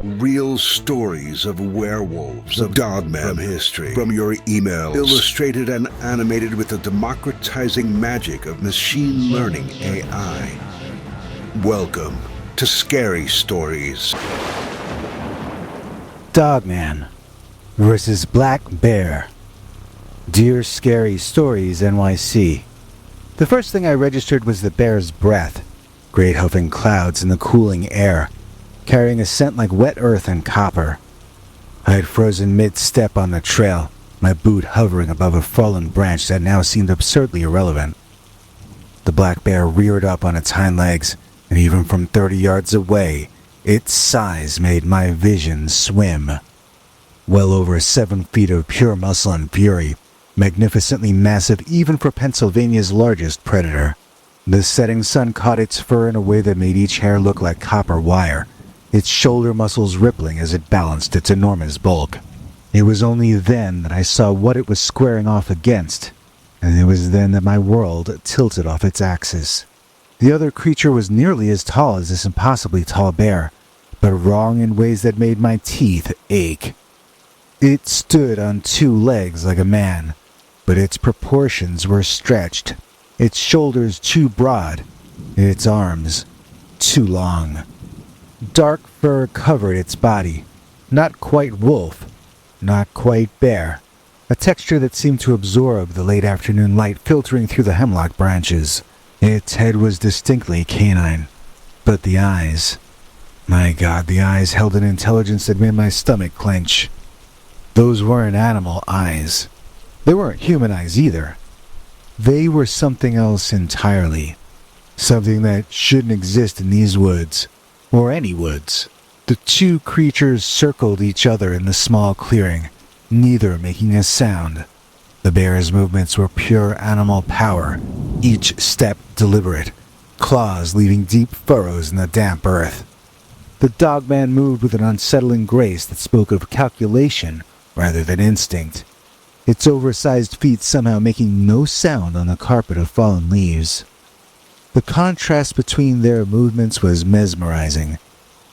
real stories of werewolves, of Dogman from history, from your emails, illustrated and animated with the democratizing magic of machine learning AI. Welcome to Scary Stories. Dogman versus Black Bear. Dear Scary Stories NYC. The first thing I registered was the bear's breath, great huffing clouds in the cooling air, carrying a scent like wet earth and copper. I had frozen mid-step on the trail, my boot hovering above a fallen branch that now seemed absurdly irrelevant. The black bear reared up on its hind legs, and even from 30 yards away, its size made my vision swim. Well over 7 feet of pure muscle and fury, magnificently massive even for Pennsylvania's largest predator. The setting sun caught its fur in a way that made each hair look like copper wire, its shoulder muscles rippling as it balanced its enormous bulk. It was only then that I saw what it was squaring off against, and it was then that my world tilted off its axis. The other creature was nearly as tall as this impossibly tall bear, but wrong in ways that made my teeth ache. It stood on 2 legs like a man, but its proportions were stretched, its shoulders too broad, its arms too long. Dark fur covered its body, not quite wolf, not quite bear, a texture that seemed to absorb the late afternoon light filtering through the hemlock branches. Its head was distinctly canine, but the eyes, my God, the eyes held an intelligence that made my stomach clench. Those weren't animal eyes. They weren't human eyes either. They were something else entirely. Something that shouldn't exist in these woods, or any woods. The 2 creatures circled each other in the small clearing, neither making a sound. The bear's movements were pure animal power, each step deliberate, claws leaving deep furrows in the damp earth. The dogman moved with an unsettling grace that spoke of calculation rather than instinct, its oversized feet somehow making no sound on the carpet of fallen leaves. The contrast between their movements was mesmerizing.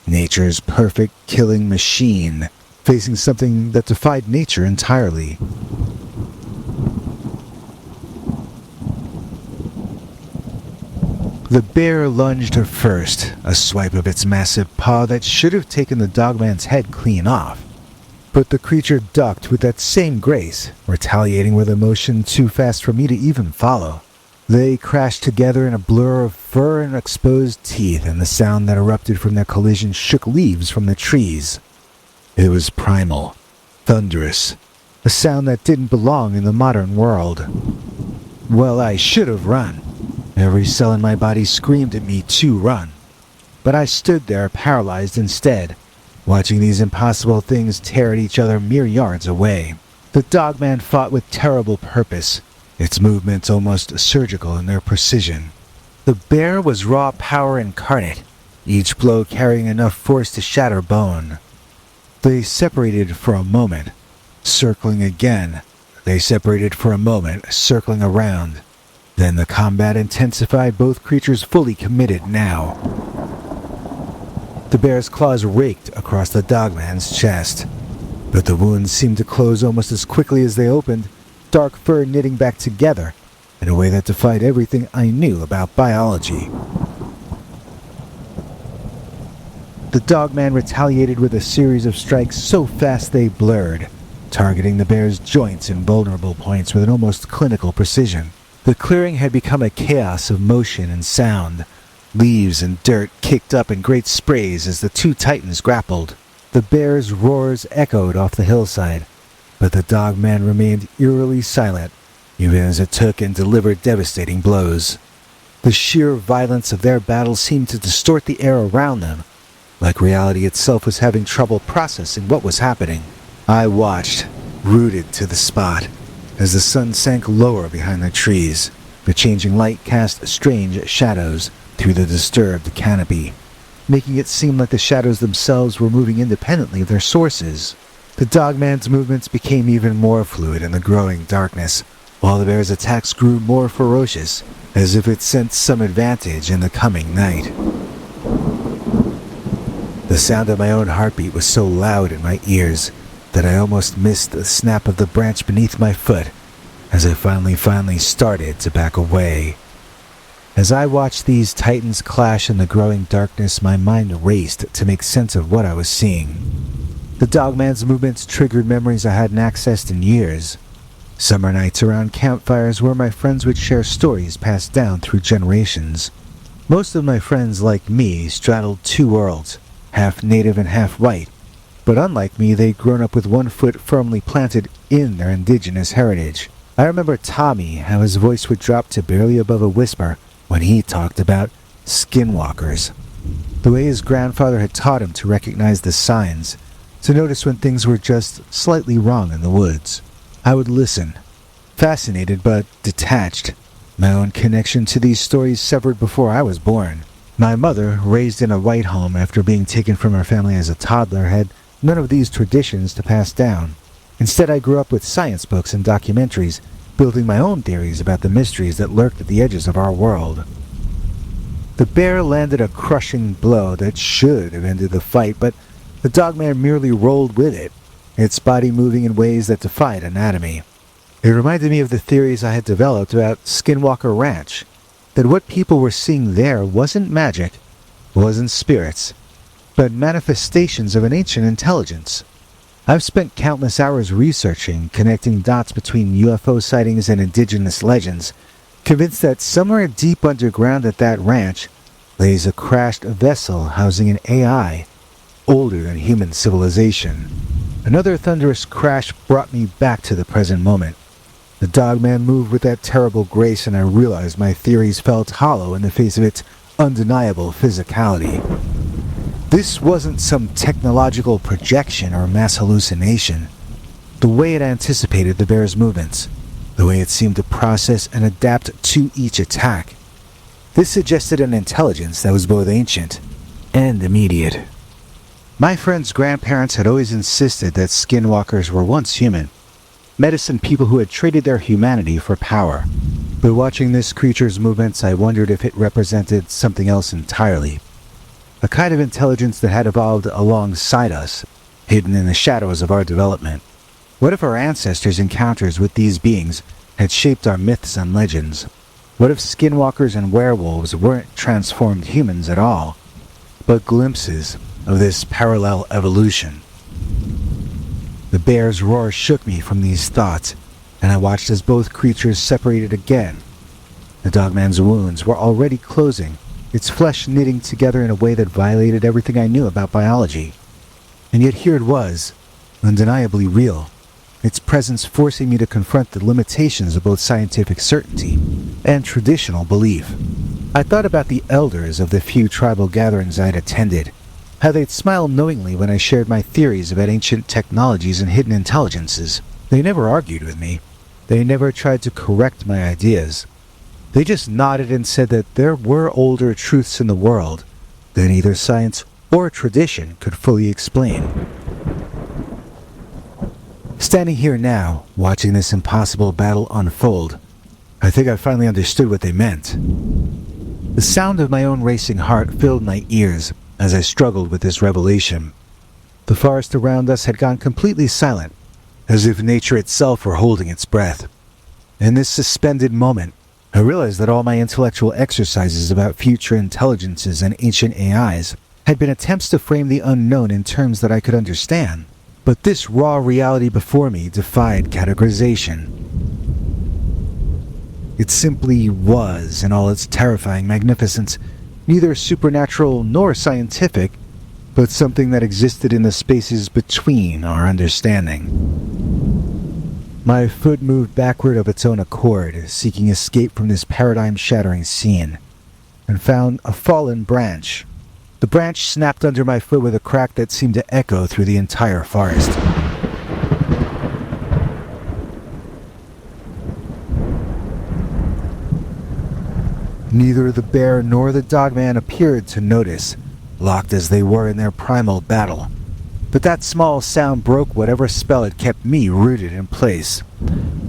Nature's perfect killing machine, facing something that defied nature entirely. The bear lunged first, a swipe of its massive paw that should have taken the dogman's head clean off. But the creature ducked with that same grace, retaliating with a motion too fast for me to even follow. They crashed together in a blur of fur and exposed teeth, and the sound that erupted from their collision shook leaves from the trees. It was primal, thunderous, a sound that didn't belong in the modern world. Well, I should have run. Every cell in my body screamed at me to run. But I stood there paralyzed instead, watching these impossible things tear at each other mere yards away. The dogman fought with terrible purpose, its movements almost surgical in their precision. The bear was raw power incarnate, each blow carrying enough force to shatter bone. They separated for a moment, circling again. They separated for a moment, circling around. Then the combat intensified, both creatures fully committed now. The bear's claws raked across the dogman's chest, but the wounds seemed to close almost as quickly as they opened, dark fur knitting back together in a way that defied everything I knew about biology. The dogman retaliated with a series of strikes so fast they blurred, targeting the bear's joints and vulnerable points with an almost clinical precision. The clearing had become a chaos of motion and sound. Leaves and dirt kicked up in great sprays as the 2 titans grappled. The bear's roars echoed off the hillside, but the dogman remained eerily silent, even as it took and delivered devastating blows. The sheer violence of their battle seemed to distort the air around them, like reality itself was having trouble processing what was happening. I watched, rooted to the spot, as the sun sank lower behind the trees. The changing light cast strange shadows through the disturbed canopy, making it seem like the shadows themselves were moving independently of their sources. The dogman's movements became even more fluid in the growing darkness, while the bear's attacks grew more ferocious, as if it sensed some advantage in the coming night. The sound of my own heartbeat was so loud in my ears that I almost missed the snap of the branch beneath my foot as I finally started to back away. As I watched these titans clash in the growing darkness, my mind raced to make sense of what I was seeing. The Dogman's movements triggered memories I hadn't accessed in years. Summer nights around campfires where my friends would share stories passed down through generations. Most of my friends, like me, straddled two worlds, half native and half white, but unlike me, they'd grown up with one foot firmly planted in their indigenous heritage. I remember Tommy, how his voice would drop to barely above a whisper when he talked about skinwalkers. The way his grandfather had taught him to recognize the signs, to notice when things were just slightly wrong in the woods. I would listen, fascinated but detached. My own connection to these stories severed before I was born. My mother, raised in a white home after being taken from her family as a toddler, had none of these traditions to pass down. Instead, I grew up with science books and documentaries, building my own theories about the mysteries that lurked at the edges of our world. The bear landed a crushing blow that should have ended the fight, but the Dogman merely rolled with it, its body moving in ways that defied anatomy. It reminded me of the theories I had developed about Skinwalker Ranch, that what people were seeing there wasn't magic, wasn't spirits, but manifestations of an ancient intelligence. I've spent countless hours researching, connecting dots between UFO sightings and indigenous legends, convinced that somewhere deep underground at that ranch lays a crashed vessel housing an AI older than human civilization. Another thunderous crash brought me back to the present moment. The Dogman moved with that terrible grace, and I realized my theories felt hollow in the face of its undeniable physicality. This wasn't some technological projection or mass hallucination. The way it anticipated the bear's movements, the way it seemed to process and adapt to each attack. This suggested an intelligence that was both ancient and immediate. My friend's grandparents had always insisted that skinwalkers were once human, medicine people who had traded their humanity for power. But watching this creature's movements, I wondered if it represented something else entirely. A kind of intelligence that had evolved alongside us, hidden in the shadows of our development. What if our ancestors' encounters with these beings had shaped our myths and legends? What if skinwalkers and werewolves weren't transformed humans at all, but glimpses of this parallel evolution? The bear's roar shook me from these thoughts, and I watched as both creatures separated again. The Dogman's wounds were already closing, its flesh knitting together in a way that violated everything I knew about biology. And yet here it was, undeniably real, its presence forcing me to confront the limitations of both scientific certainty and traditional belief. I thought about the elders of the few tribal gatherings I'd attended, how they'd smile knowingly when I shared my theories about ancient technologies and hidden intelligences. They never argued with me. They never tried to correct my ideas. They just nodded and said that there were older truths in the world than either science or tradition could fully explain. Standing here now, watching this impossible battle unfold, I think I finally understood what they meant. The sound of my own racing heart filled my ears as I struggled with this revelation. The forest around us had gone completely silent, as if nature itself were holding its breath. In this suspended moment, I realized that all my intellectual exercises about future intelligences and ancient AIs had been attempts to frame the unknown in terms that I could understand. But this raw reality before me defied categorization. It simply was, in all its terrifying magnificence, neither supernatural nor scientific, but something that existed in the spaces between our understanding. My foot moved backward of its own accord, seeking escape from this paradigm-shattering scene, and found a fallen branch. The branch snapped under my foot with a crack that seemed to echo through the entire forest. Neither the bear nor the Dogman appeared to notice, locked as they were in their primal battle. But that small sound broke whatever spell had kept me rooted in place.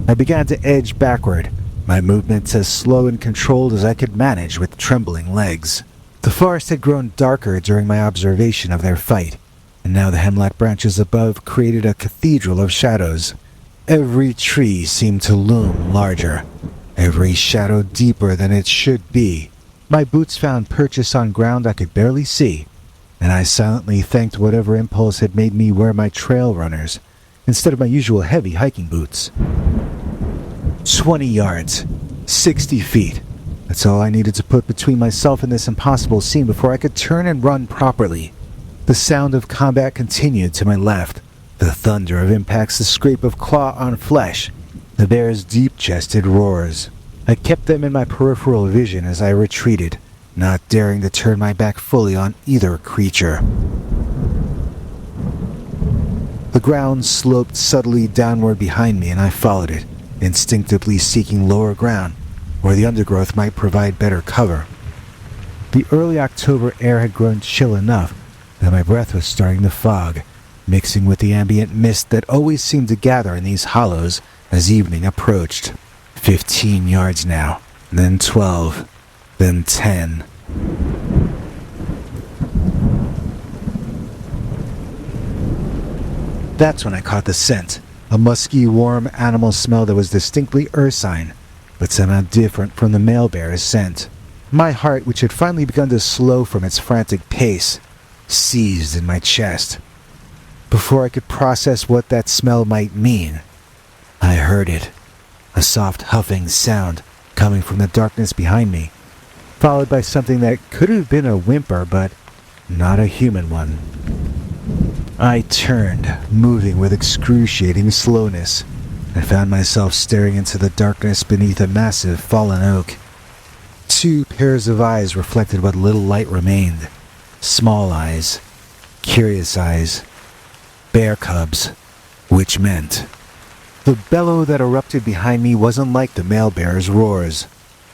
I began to edge backward, my movements as slow and controlled as I could manage with trembling legs. The forest had grown darker during my observation of their fight, and now the hemlock branches above created a cathedral of shadows. Every tree seemed to loom larger, every shadow deeper than it should be. My boots found purchase on ground I could barely see, and I silently thanked whatever impulse had made me wear my trail runners instead of my usual heavy hiking boots. 20 yards, 60 feet. That's all I needed to put between myself and this impossible scene before I could turn and run properly. The sound of combat continued to my left. The thunder of impacts, the scrape of claw on flesh, the bear's deep-chested roars. I kept them in my peripheral vision as I retreated, not daring to turn my back fully on either creature. The ground sloped subtly downward behind me, and I followed it, instinctively seeking lower ground, where the undergrowth might provide better cover. The early October air had grown chill enough that my breath was starting to fog, mixing with the ambient mist that always seemed to gather in these hollows as evening approached. 15 yards now, then 12, then 10. That's when I caught the scent, a musky, warm animal smell that was distinctly ursine, but somehow different from the male bear's scent. My heart, which had finally begun to slow from its frantic pace, seized in my chest. Before I could process what that smell might mean, I heard it. A soft huffing sound coming from the darkness behind me, followed by something that could have been a whimper, but not a human one. I turned, moving with excruciating slowness, and found myself staring into the darkness beneath a massive fallen oak. 2 pairs of eyes reflected what little light remained. Small eyes, curious eyes, bear cubs, which meant the bellow that erupted behind me wasn't like the male bear's roars.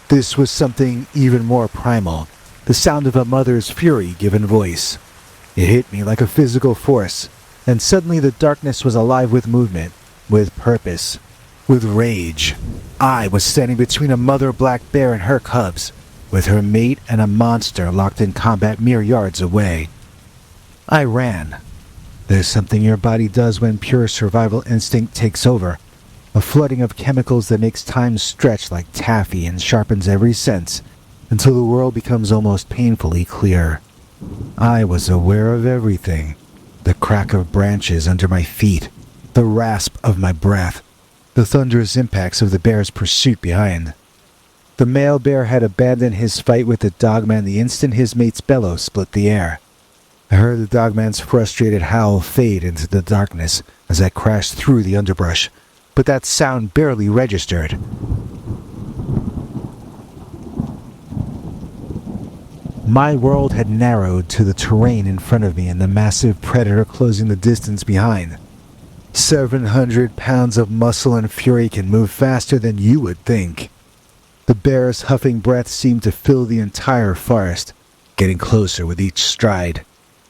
This was something even more primal, the sound of a mother's fury given voice. It hit me like a physical force, and suddenly the darkness was alive with movement, with purpose, with rage. I was standing between a mother black bear and her cubs, with her mate and a monster locked in combat mere yards away. I ran. There's something your body does when pure survival instinct takes over, a flooding of chemicals that makes time stretch like taffy and sharpens every sense until the world becomes almost painfully clear. I was aware of everything, the crack of branches under my feet, the rasp of my breath, the thunderous impacts of the bear's pursuit behind. The male bear had abandoned his fight with the Dogman the instant his mate's bellow split the air. I heard the Dogman's frustrated howl fade into the darkness as I crashed through the underbrush, but that sound barely registered. My world had narrowed to the terrain in front of me and the massive predator closing the distance behind. 700 pounds of muscle and fury can move faster than you would think. The bear's huffing breath seemed to fill the entire forest, getting closer with each stride.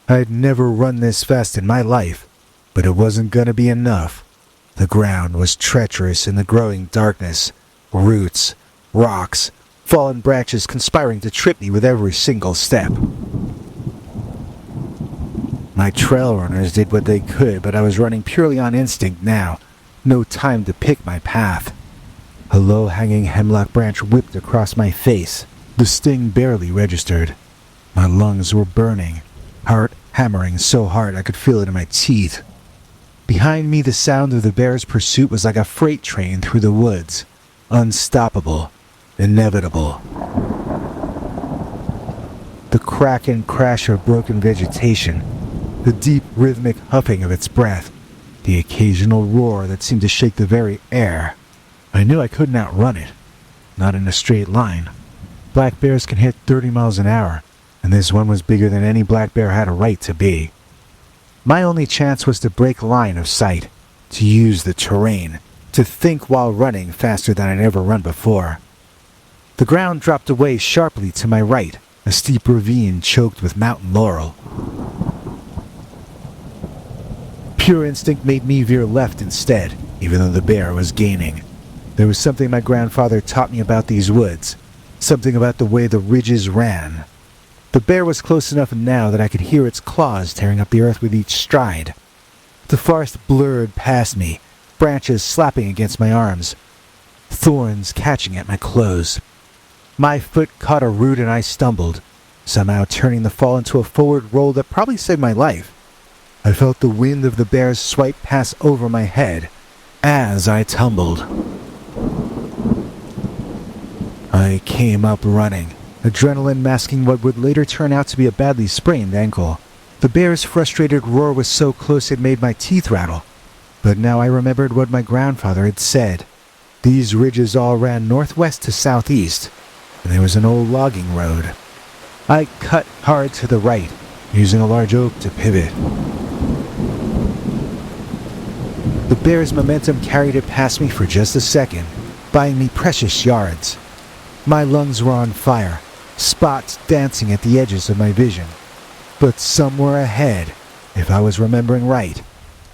I'd never run this fast in my life, but it wasn't gonna be enough. The ground was treacherous in the growing darkness, roots, rocks, fallen branches conspiring to trip me with every single step. My trail runners did what they could, but I was running purely on instinct now. No time to pick my path. A low-hanging hemlock branch whipped across my face. The sting barely registered. My lungs were burning, heart hammering so hard I could feel it in my teeth. Behind me, the sound of the bear's pursuit was like a freight train through the woods. Unstoppable. Inevitable. The crack and crash of broken vegetation, the deep rhythmic huffing of its breath, the occasional roar that seemed to shake the very air. I knew I couldn't outrun it. Not in a straight line. Black bears can hit 30 miles an hour, and this one was bigger than any black bear had a right to be. My only chance was to break line of sight, to use the terrain, to think while running faster than I'd ever run before. The ground dropped away sharply to my right, a steep ravine choked with mountain laurel. Pure instinct made me veer left instead, even though the bear was gaining. There was something my grandfather taught me about these woods, something about the way the ridges ran. The bear was close enough now that I could hear its claws tearing up the earth with each stride. The forest blurred past me, branches slapping against my arms, thorns catching at my clothes. My foot caught a root and I stumbled, somehow turning the fall into a forward roll that probably saved my life. I felt the wind of the bear's swipe pass over my head as I tumbled. I came up running, adrenaline masking what would later turn out to be a badly sprained ankle. The bear's frustrated roar was so close it made my teeth rattle. But now I remembered what my grandfather had said. These ridges all ran northwest to southeast, and there was an old logging road. I cut hard to the right, using a large oak to pivot. The bear's momentum carried it past me for just a second, buying me precious yards. My lungs were on fire, spots dancing at the edges of my vision. But somewhere ahead, if I was remembering right,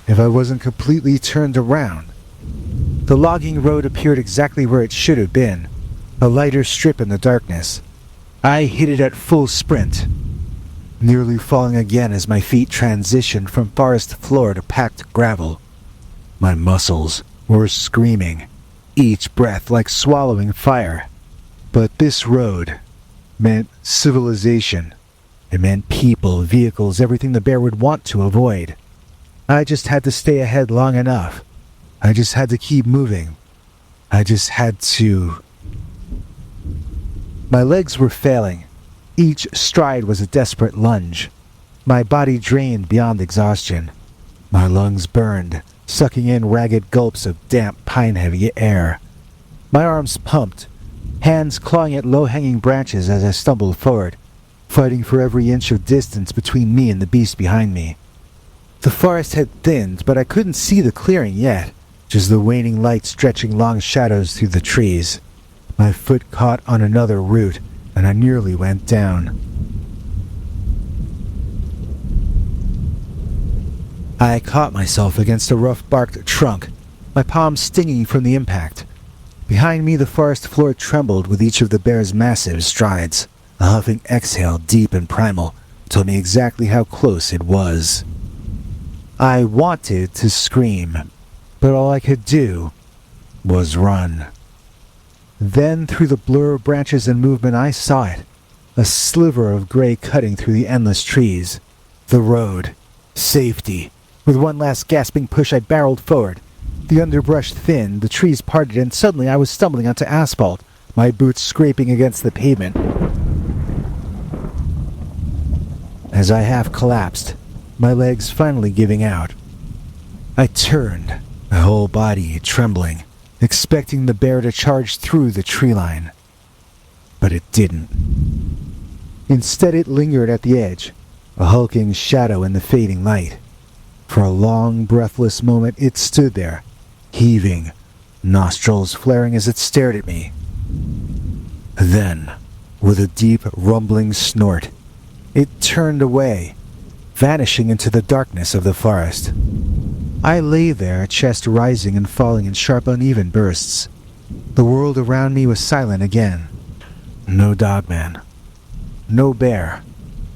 if I wasn't completely turned around, the logging road appeared exactly where it should have been, a lighter strip in the darkness. I hit it at full sprint, nearly falling again as my feet transitioned from forest floor to packed gravel. My muscles were screaming, each breath like swallowing fire. But this road meant civilization. It meant people, vehicles, everything the bear would want to avoid. I just had to stay ahead long enough. I just had to keep moving. I just had to... My legs were failing. Each stride was a desperate lunge. My body drained beyond exhaustion. My lungs burned, sucking in ragged gulps of damp, pine-heavy air. My arms pumped, hands clawing at low-hanging branches as I stumbled forward, fighting for every inch of distance between me and the beast behind me. The forest had thinned, but I couldn't see the clearing yet, just the waning light stretching long shadows through the trees. My foot caught on another root, and I nearly went down. I caught myself against a rough-barked trunk, my palms stinging from the impact. Behind me, the forest floor trembled with each of the bear's massive strides. A huffing exhale, deep and primal, told me exactly how close it was. I wanted to scream, but all I could do was run. Then, through the blur of branches and movement, I saw it. A sliver of gray cutting through the endless trees. The road. Safety. With one last gasping push, I barreled forward. The underbrush thinned, the trees parted, and suddenly I was stumbling onto asphalt, my boots scraping against the pavement. As I half collapsed, my legs finally giving out, I turned, my whole body trembling, expecting the bear to charge through the tree line. But it didn't. Instead, it lingered at the edge, a hulking shadow in the fading light. For a long, breathless moment, it stood there, heaving, nostrils flaring as it stared at me. Then, with a deep, rumbling snort, it turned away, vanishing into the darkness of the forest. I lay there, chest rising and falling in sharp, uneven bursts. The world around me was silent again. No Dogman. No bear.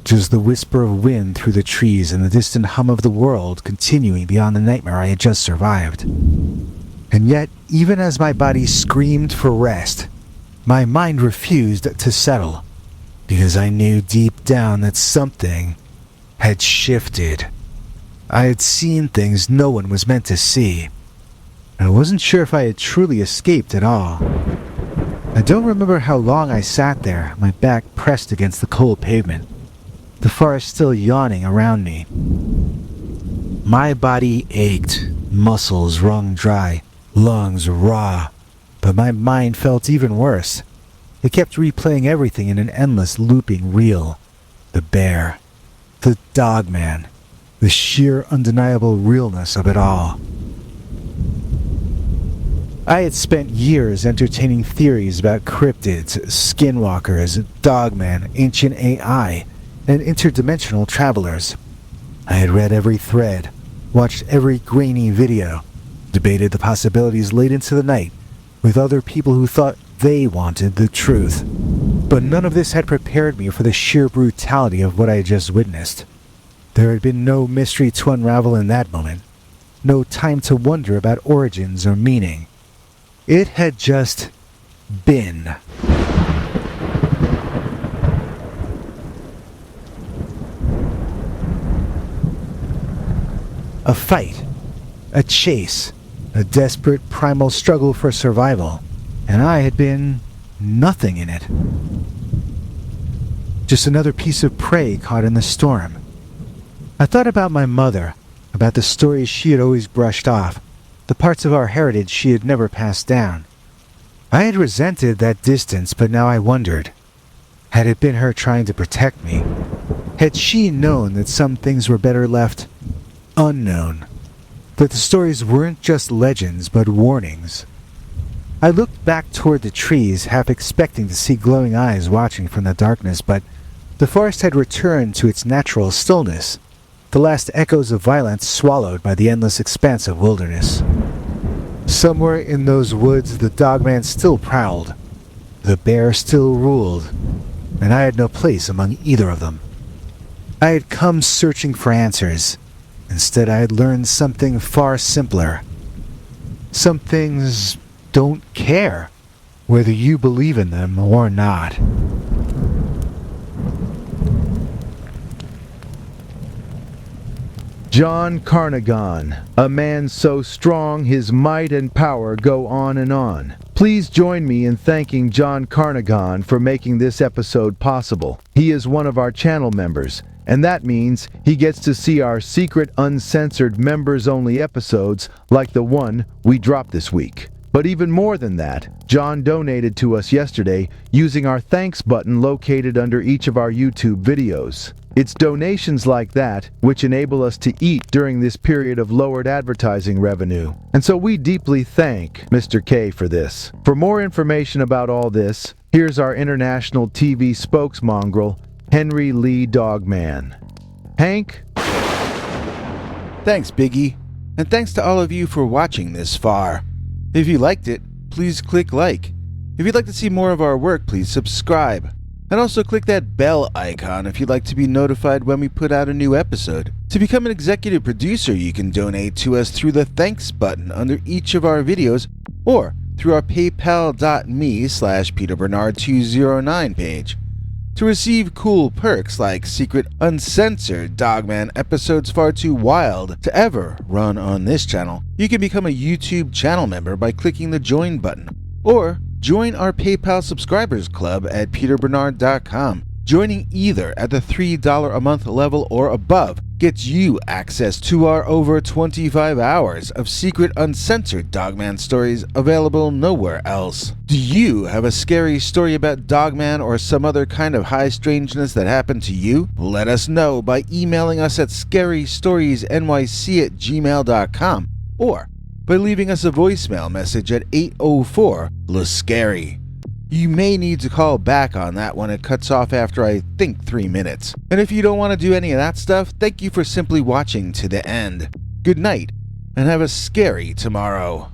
Just the whisper of wind through the trees and the distant hum of the world continuing beyond the nightmare I had just survived. And yet, even as my body screamed for rest, my mind refused to settle, because I knew deep down that something had shifted. I had seen things no one was meant to see. I wasn't sure if I had truly escaped at all. I don't remember how long I sat there, my back pressed against the cold pavement, the forest still yawning around me. My body ached, muscles wrung dry, lungs raw, but my mind felt even worse. It kept replaying everything in an endless looping reel. The bear, the Dogman, the sheer undeniable realness of it all. I had spent years entertaining theories about cryptids, skinwalkers, Dogman, ancient AI, and interdimensional travelers. I had read every thread, watched every grainy video, debated the possibilities late into the night with other people who thought they wanted the truth. But none of this had prepared me for the sheer brutality of what I had just witnessed. There had been no mystery to unravel in that moment, no time to wonder about origins or meaning. It had just been. A fight, a chase, a desperate primal struggle for survival, and I had been nothing in it. Just another piece of prey caught in the storm. I thought about my mother, about the stories she had always brushed off, the parts of our heritage she had never passed down. I had resented that distance, but now I wondered, had it been her trying to protect me? Had she known that some things were better left unknown? That the stories weren't just legends, but warnings? I looked back toward the trees, half expecting to see glowing eyes watching from the darkness, but the forest had returned to its natural stillness, the last echoes of violence swallowed by the endless expanse of wilderness. Somewhere in those woods the Dogman still prowled, the bear still ruled, and I had no place among either of them. I had come searching for answers. Instead, I had learned something far simpler. Some things don't care whether you believe in them or not. John Carnagon, a man so strong his might and power go on and on. Please join me in thanking John Carnagon for making this episode possible. He is one of our channel members, and that means he gets to see our secret uncensored members-only episodes like the one we dropped this week. But even more than that, John donated to us yesterday using our thanks button located under each of our YouTube videos. It's donations like that which enable us to eat during this period of lowered advertising revenue. And so we deeply thank Mr. K for this. For more information about all this, here's our international TV spokesmongrel, Henry Lee Dogman. Hank? Thanks, Biggie. And thanks to all of you for watching this far. If you liked it, please click like. If you'd like to see more of our work, please subscribe. And also click that bell icon if you'd like to be notified when we put out a new episode. To become an executive producer, you can donate to us through the thanks button under each of our videos or through our paypal.me/PeterBernard209 page. To receive cool perks like secret uncensored Dogman episodes far too wild to ever run on this channel, you can become a YouTube channel member by clicking the join button. Or join our PayPal subscribers club at peterbernard.com. Joining either at the $3 a month level or above gets you access to our over 25 hours of secret uncensored Dogman stories available nowhere else. Do you have a scary story about Dogman or some other kind of high strangeness that happened to you? Let us know by emailing us at scarystoriesnyc@gmail.com or by leaving us a voicemail message at 804-LA-SCARY. You may need to call back on that when it cuts off after I think 3 minutes. And if you don't want to do any of that stuff, thank you for simply watching to the end. Good night, and have a scary tomorrow.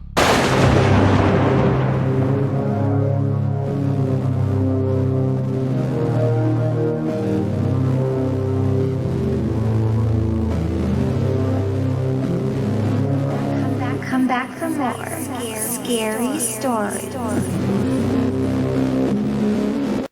Come back for more scary stories.